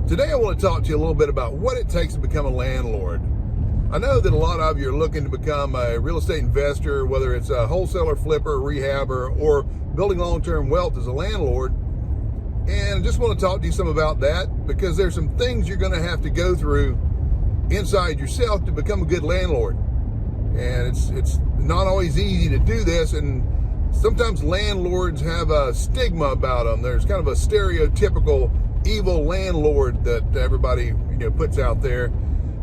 Today I want to talk to you a little bit about what it takes to become a landlord. I know that a lot of you are looking to become a real estate investor, whether it's a wholesaler, flipper, rehabber, or building long-term wealth as a landlord. And I just want to talk to you some about that, because there's some things you're going to have to go through inside yourself to become a good landlord. And it's not always easy to do this, and sometimes landlords have a stigma about them. There's kind of a stereotypical evil landlord that everybody puts out there.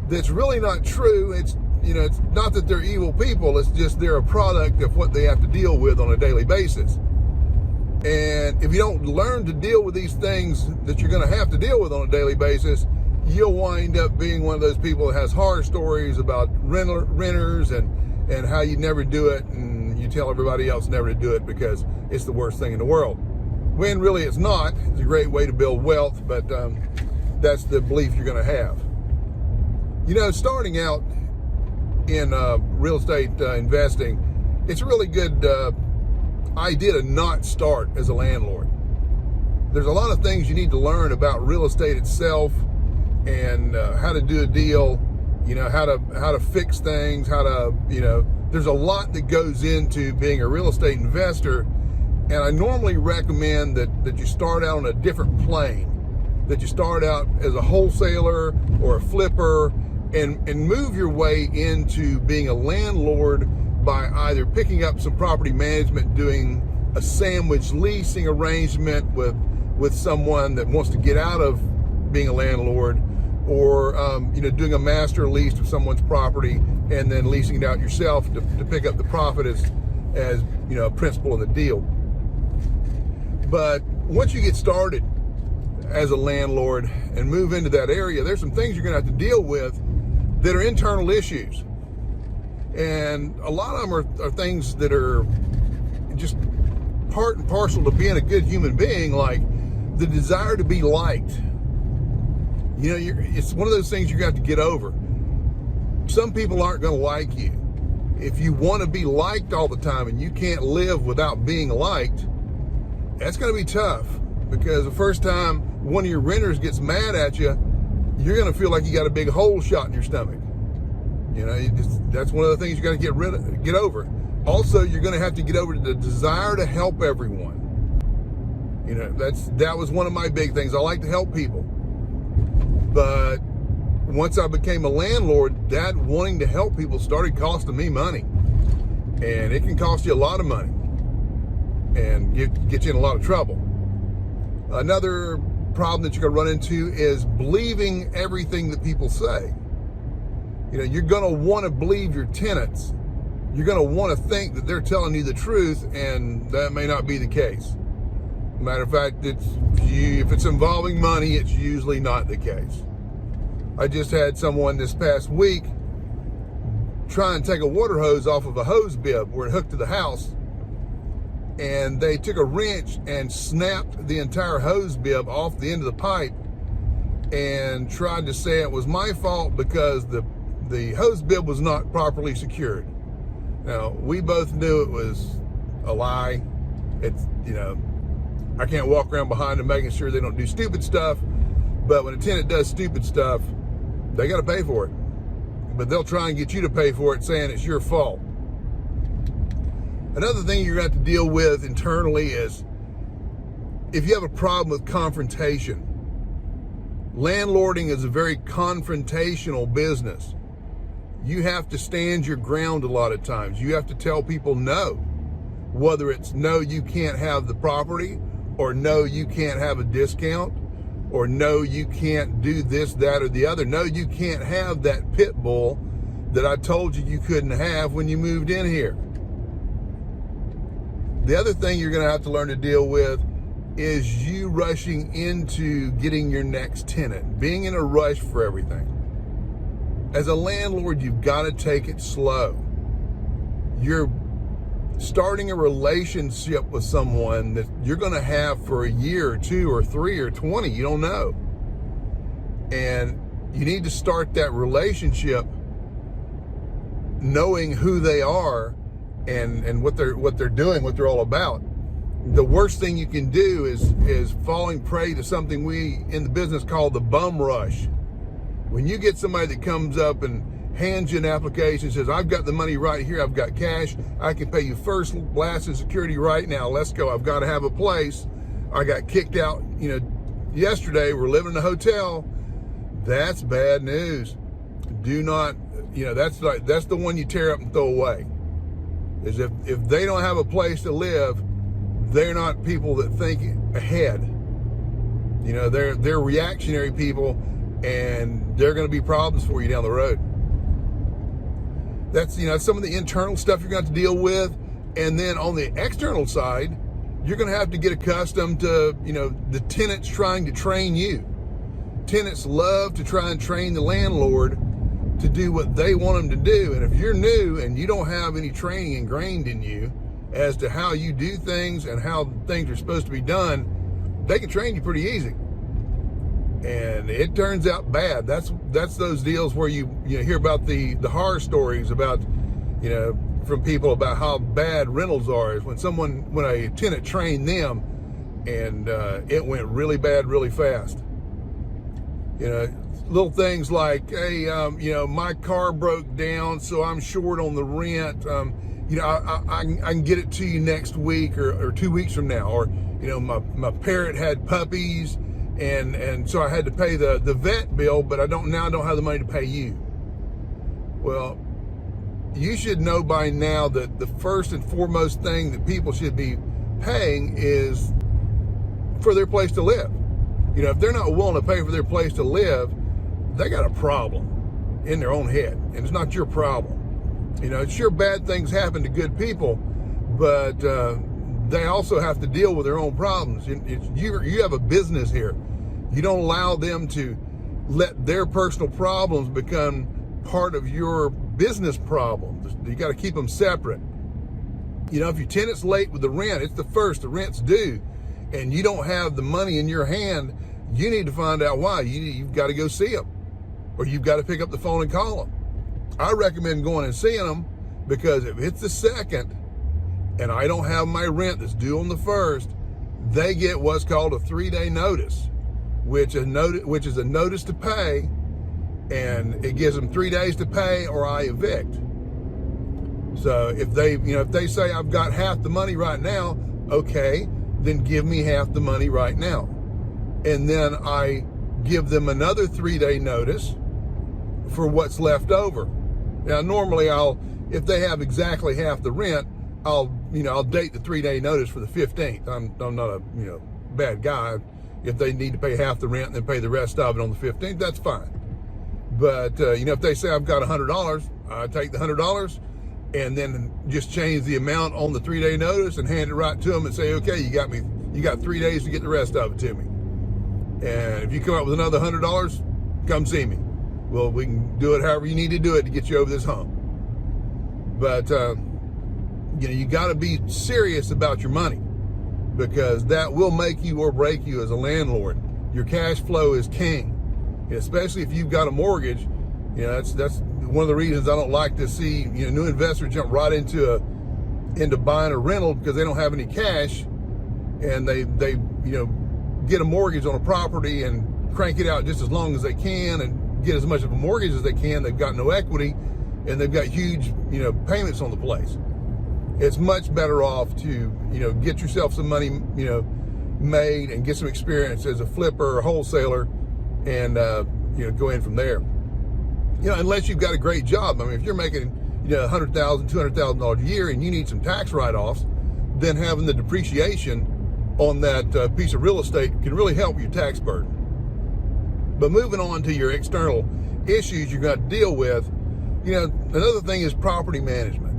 That's really not true. It's not that they're evil people. It's just they're a product of what they have to deal with on a daily basis. And if you don't learn to deal with these things that you're going to have to deal with on a daily basis, you'll wind up being one of those people that has horror stories about renters and how you never do it, and you tell everybody else never to do it because it's the worst thing in the world. When really it's not. It's a great way to build wealth, but that's the belief you're going to have. Starting out in real estate investing, it's a really good idea to not start as a landlord. There's a lot of things you need to learn about real estate itself, and how to do a deal, how to fix things, there's a lot that goes into being a real estate investor. And I normally recommend that you start out on a different plane, that you start out as a wholesaler or a flipper, and move your way into being a landlord by either picking up some property management, doing a sandwich leasing arrangement with someone that wants to get out of being a landlord, or doing a master lease of someone's property and then leasing it out yourself to pick up the profit as a principal in the deal. But once you get started as a landlord and move into that area, there's some things you're going to have to deal with that are internal issues. And a lot of them are things that are just part and parcel to being a good human being, like the desire to be liked. It's one of those things you got to get over. Some people aren't going to like you. If you want to be liked all the time and you can't live without being liked, that's going to be tough, because the first time one of your renters gets mad at you, you're going to feel like you got a big hole shot in your stomach. That's one of the things you got to get over. Also, you're going to have to get over the desire to help everyone. That was one of my big things. I like to help people. But once I became a landlord, that wanting to help people started costing me money. And it can cost you a lot of money and get you in a lot of trouble. Another problem that you're going to run into is believing everything that people say. You're going to want to believe your tenants. You're going to want to think that they're telling you the truth, and that may not be the case. Matter of fact, if it's involving money, it's usually not the case. I just had someone this past week try and take a water hose off of a hose bib where it hooked to the house, and they took a wrench and snapped the entire hose bib off the end of the pipe and tried to say it was my fault because the hose bib was not properly secured. Now, we both knew it was a lie. I can't walk around behind them making sure they don't do stupid stuff, but when a tenant does stupid stuff, they got to pay for it. But they'll try and get you to pay for it, saying it's your fault. Another thing you're going to have to deal with internally is if you have a problem with confrontation. Landlording is a very confrontational business. You have to stand your ground a lot of times. You have to tell people no. Whether it's no, you can't have the property, or no, you can't have a discount, or no, you can't do this, that, or the other. No, you can't have that pit bull that I told you couldn't have when you moved in here. The other thing you're going to have to learn to deal with is you rushing into getting your next tenant, being in a rush for everything. As a landlord, you've got to take it slow. You're starting a relationship with someone that you're going to have for a year or 2 or 3 or 20, you don't know. And you need to start that relationship knowing who they are and what they're doing, what they're all about. the worst thing you can do is falling prey to something we in the business call the bum rush. When you get somebody that comes up and hands you an application, says, I've got the money right here, I've got cash, I can pay you first blast of security right now, let's go, I've got to have a place, I got kicked out, yesterday, we're living in a hotel. That's bad news. Do not, that's the one you tear up and throw away. Is if they don't have a place to live, they're not people that think ahead. They're reactionary people, and they're going to be problems for you down the road. That's, some of the internal stuff you're going to have to deal with. And then on the external side, you're going to have to get accustomed to, the tenants trying to train you. Tenants love to try and train the landlord to do what they want them to do. And if you're new and you don't have any training ingrained in you as to how you do things and how things are supposed to be done, they can train you pretty easy. And it turns out bad. That's those deals where you hear about the horror stories about, from people about how bad rentals are. Is when a tenant trained them and it went really bad really fast. Little things like, hey, my car broke down, so I'm short on the rent. I can get it to you next week or 2 weeks from now. Or, my parrot had puppies, and so I had to pay the vet bill, but I don't have the money to pay you. Well, you should know by now that the first and foremost thing that people should be paying is for their place to live. If they're not willing to pay for their place to live, they got a problem in their own head, and it's not your problem. Sure, bad things happen to good people, but they also have to deal with their own problems. You have a business here. You don't allow them to let their personal problems become part of your business problems. You got to keep them separate. If your tenant's late with the rent, it's the rent's due, and you don't have the money in your hand, you need to find out why. You've got to go see them, or you've got to pick up the phone and call them. I recommend going and seeing them, because if it's the second and I don't have my rent that's due on the first, they get what's called a 3-day notice, which is a notice to pay, and it gives them 3 days to pay or I evict. So if they say I've got half the money right now, okay, then give me half the money right now. And then I give them another 3-day notice for what's left over. Now, normally if they have exactly half the rent, I'll date the 3-day notice for the 15th. I'm not a, bad guy. If they need to pay half the rent and then pay the rest of it on the 15th, that's fine. But, if they say I've got $100, I take the $100 and then just change the amount on the 3-day notice and hand it right to them and say, okay, you got 3 days to get the rest of it to me. And if you come up with another $100, come see me. Well, we can do it however you need to do it to get you over this hump. But, you got to be serious about your money, because that will make you or break you as a landlord. Your cash flow is king, especially if you've got a mortgage. That's one of the reasons I don't like to see new investors jump right into buying a rental, because they don't have any cash, and they get a mortgage on a property and crank it out just as long as they can and get as much of a mortgage as they can. They've got no equity, and they've got huge payments on the place. It's much better off to get yourself some money made and get some experience as a flipper or wholesaler, and go in from there. Unless you've got a great job. I mean, if you're making $100,000, $200,000 a year and you need some tax write-offs, then having the depreciation on that piece of real estate can really help your tax burden. But moving on to your external issues you're going to deal with, another thing is property management.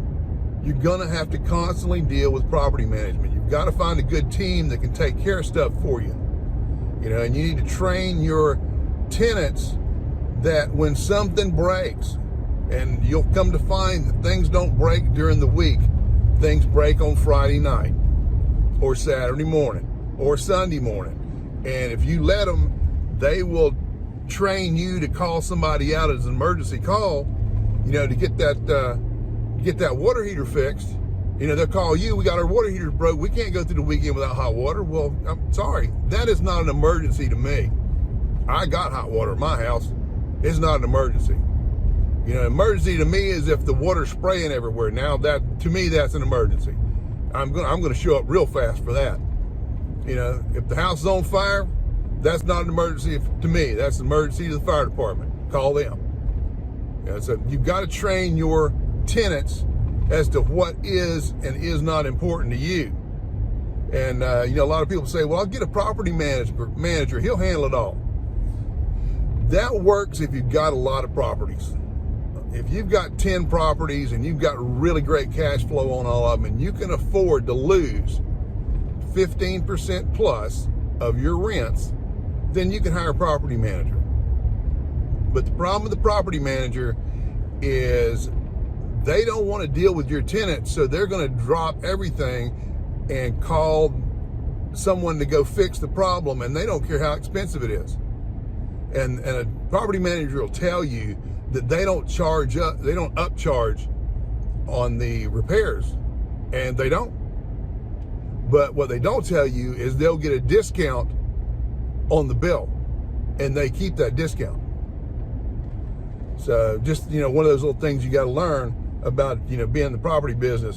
You're going to have to constantly deal with property management. You've got to find a good team that can take care of stuff for you. And you need to train your tenants that when something breaks, and you'll come to find that things don't break during the week, things break on Friday night or Saturday morning or Sunday morning. And if you let them, they will train you to call somebody out as an emergency call, to get that water heater fixed, You know, they'll call you, we got our water heaters broke, we can't go through the weekend without hot water. Well, I'm sorry, that is not an emergency to me. I got hot water at my house. It's not an emergency. You know, emergency to me is if the water's spraying everywhere. Now that, to me, that's an emergency. I'm gonna show up real fast for that. You know, if the house is on fire, that's not an emergency to me. That's an emergency to the fire department. Call them. You know, so you've got to train your tenants as to what is and is not important to you. And you know, a lot of people say, well, I'll get a property manager, he'll handle it all. That works if you've got a lot of properties. If you've got 10 properties and you've got really great cash flow on all of them, and you can afford to lose 15% plus of your rents, then you can hire a property manager. But the problem with the property manager is they don't want to deal with your tenants, so they're going to drop everything and call someone to go fix the problem, and they don't care how expensive it is. And a property manager will tell you that they don't upcharge on the repairs, and they don't. But what they don't tell you is they'll get a discount on the bill, and they keep that discount. So just, you know, one of those little things you got to learn about, you know, being in the property business.